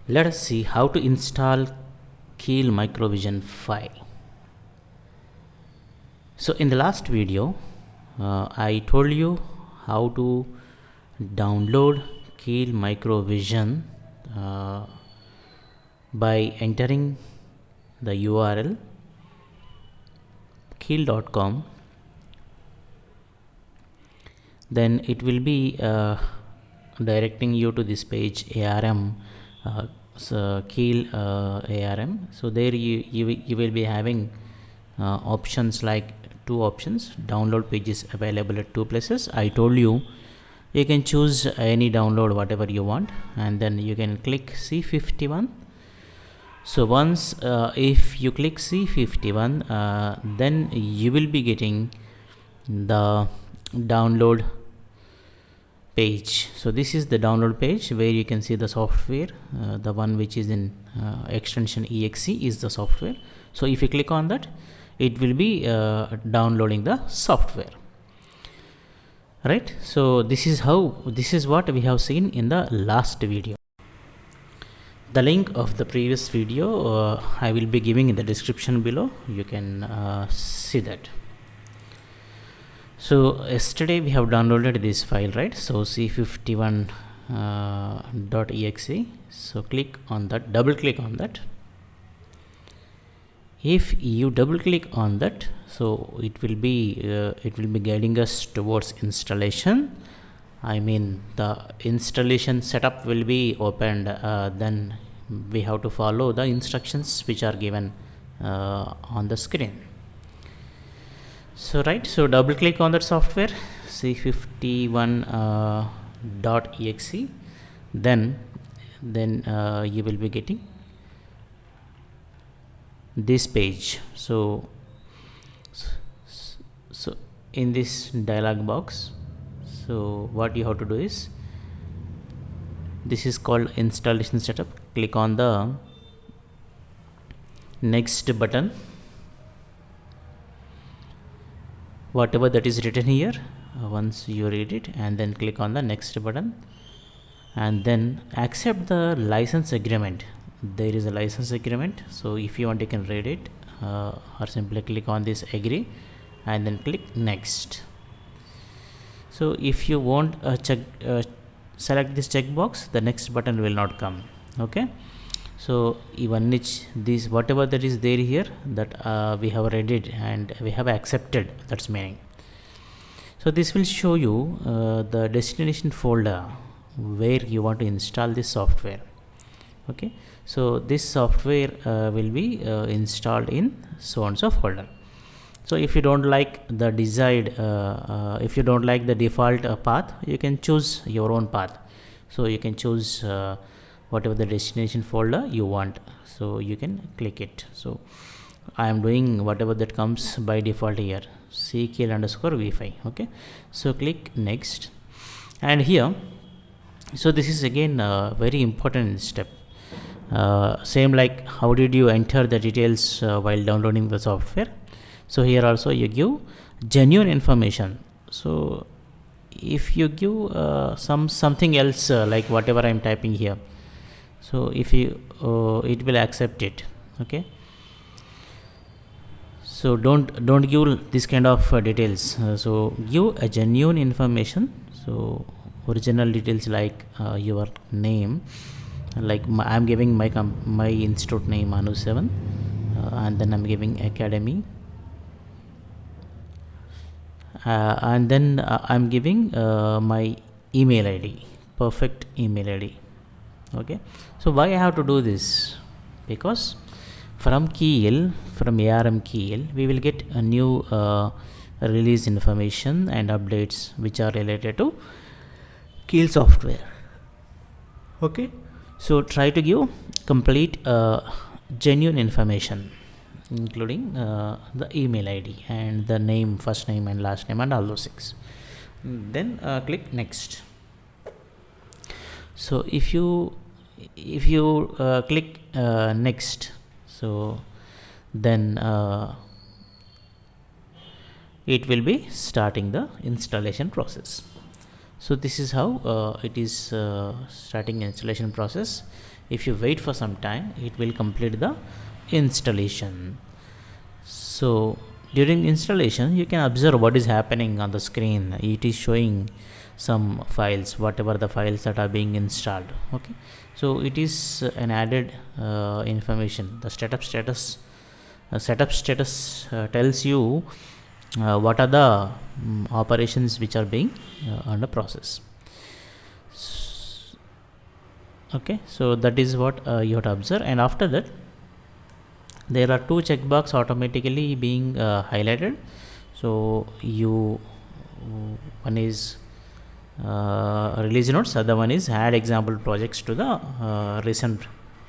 Let us see how to install Keil MicroVision5. So in the last video, I told you how to download Keil MicroVision by entering the URL keil.com. Then it will be directing you to this page ARM, Keil ARM. So there you will be having options like two options. Download pages available at two places. I told you can choose any download whatever you want, and then you can click C51. So once if you click C51, then you will be getting the download page. So this is the download page where you can see the software. The one which is in extension exe is the software. So if you click on that, it will be downloading the software, right? So this is what we have seen in the last video. The link of the previous video I will be giving in the description below. You can see that. So yesterday we have downloaded this file, right? So c51.exe. So click on that, double click on that. If you double click on that, so it will be guiding us towards installation. I mean, the installation setup will be opened. Then we have to follow the instructions which are given on the screen. So right, so double click on that software c51.exe. Then you will be getting this page. So in this dialog box, so what you have to do is, this is called installation setup. Click on the next button, whatever that is written here. Once you read it, and then click on the next button, and then accept the license agreement. There is a license agreement, so if you want you can read it, or simply click on this agree and then click next. So if you want select this checkbox, the next button will not come. Okay, so even this whatever that is there here, that we have read it and we have accepted, that's meaning. So this will show you the destination folder where you want to install this software. Okay, so this software will be installed in so and so folder. So if you don't like the desired if you don't like the default path, you can choose your own path. So you can choose whatever the destination folder you want, so you can click it. So I am doing whatever that comes by default here, Keil_v5. okay, so click next. And here, so this is again a very important step. Same like how did you enter the details while downloading the software. So here also you give genuine information. So if you give something else like whatever I am typing here, so if you it will accept it. Okay, so don't give this kind of details. So give a genuine information. So original details like your name, like I'm giving my institute name HANU7, and then I'm giving academy, and then I'm giving my email ID, perfect email ID. Okay, so why I have to do this? Because from Keil, from ARM Keil, we will get a new release information and updates which are related to Keil software. Okay, so try to give complete genuine information, including the email ID and the name, first name and last name and all those things. Then click next. So if you click next, so then it will be starting the installation process. So this is how it is starting installation process. If you wait for some time, it will complete the installation. So during installation, you can observe what is happening on the screen. It is showing some files, whatever the files that are being installed. Okay, so it is an added information. The setup status tells you what are the operations which are being under process. Okay, so that is what you have to observe, and after that there are two checkbox automatically being highlighted. So one is release notes, other one is add example projects to the recent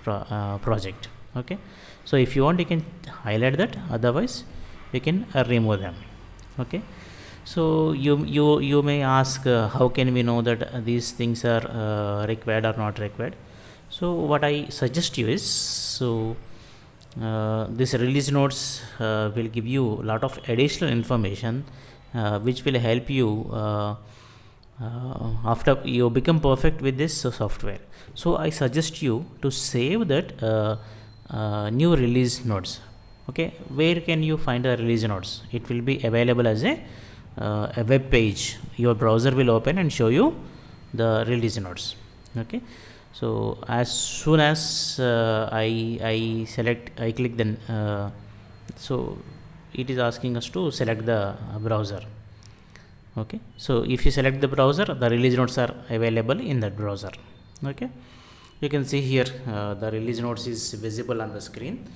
project. Okay, so if you want, you can highlight that, otherwise you can remove them. Okay, so you may ask how can we know that these things are required or not required. So what I suggest you is, so this release notes will give you a lot of additional information which will help you after you become perfect with this software. So I suggest you to save that new release notes. Okay, where can you find the release notes? It will be available as a web page. Your browser will open and show you the release notes. Okay, so as soon as I click then so it is asking us to select the browser. Okay, so if you select the browser, the release notes are available in that browser. Okay, you can see here the release notes is visible on the screen.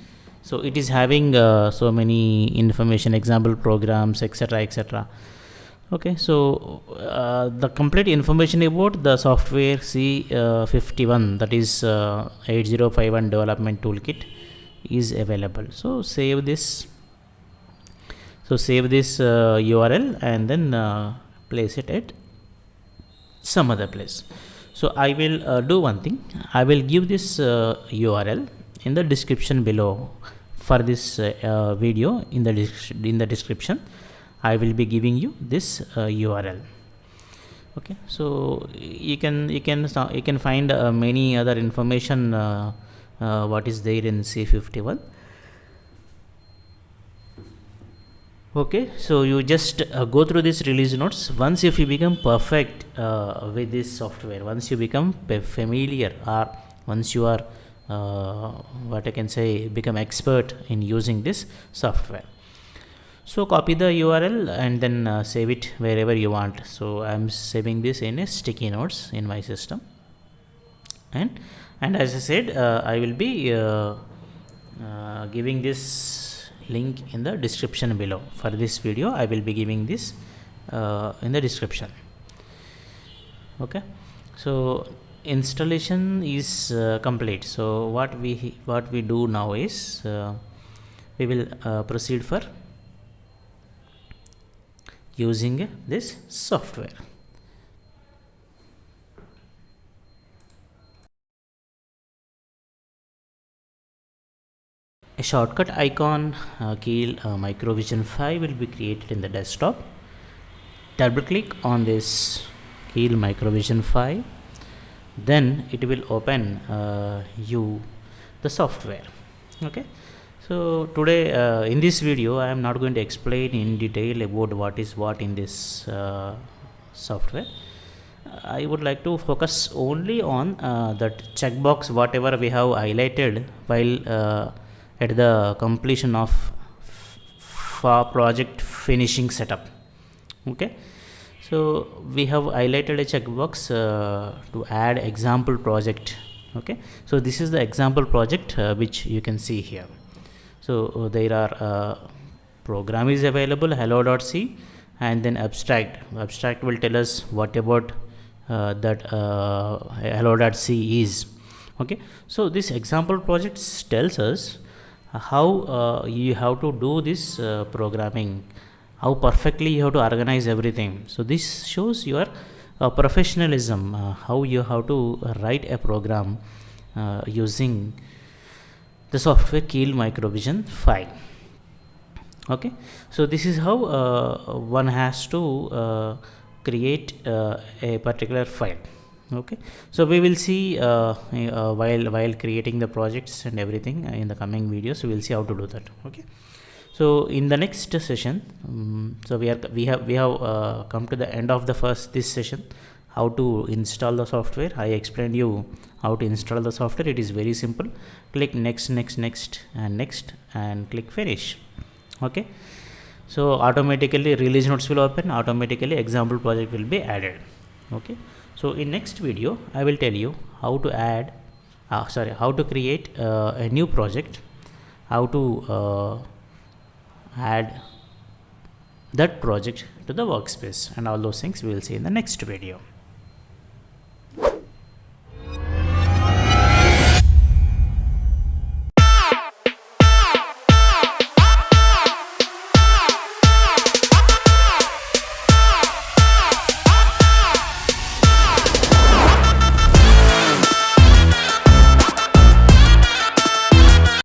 So it is having so many information, example programs, etc, etc. Okay, so the complete information about the software C51, that is 8051 development toolkit, is available. So save this. So save this URL and then place it at some other place. So I will do one thing. I will give this URL in the description below. For this video, in the description, I will be giving you this URL. Okay, so you can find many other information what is there in C51. Okay, so you just go through this release notes. Once if you become perfect with this software, once you become familiar, or once you are what I can say, become expert in using this software, so copy the URL and then save it wherever you want. So I'm saving this in a sticky notes in my system, and as I said, I will be giving this link in the description below. For this video, I will be giving this in the description. Okay, so installation is complete. So what we do now is we will proceed for using this software. A shortcut icon Keil MicroVision5 will be created in the desktop. Double click on this Keil MicroVision5, then it will open you the software. Okay, so today in this video I am not going to explain in detail about what is what in this software. I would like to focus only on that checkbox whatever we have highlighted while at the completion of project finishing setup. Okay, so we have highlighted a checkbox to add example project. Okay, so this is the example project which you can see here. So there are program is available, hello.c, and then abstract will tell us what about that hello.c is. Okay, so this example project tells us how you have to do this programming, how perfectly you have to organize everything. So this shows your professionalism, how you have to write a program using the software Keil MicroVision5. Okay, so this is how one has to create a particular file. Okay, so we will see while creating the projects and everything in the coming videos. We will see how to do that. Okay, so in the next session, so we have come to the end of this session, how to install the software. I explained you how to install the software. It is very simple. Click next and click finish. Okay, so automatically release notes will open, automatically example project will be added. Okay, so in next video I will tell you how to add how to create a new project, how to add that project to the workspace, and all those things we will see in the next video.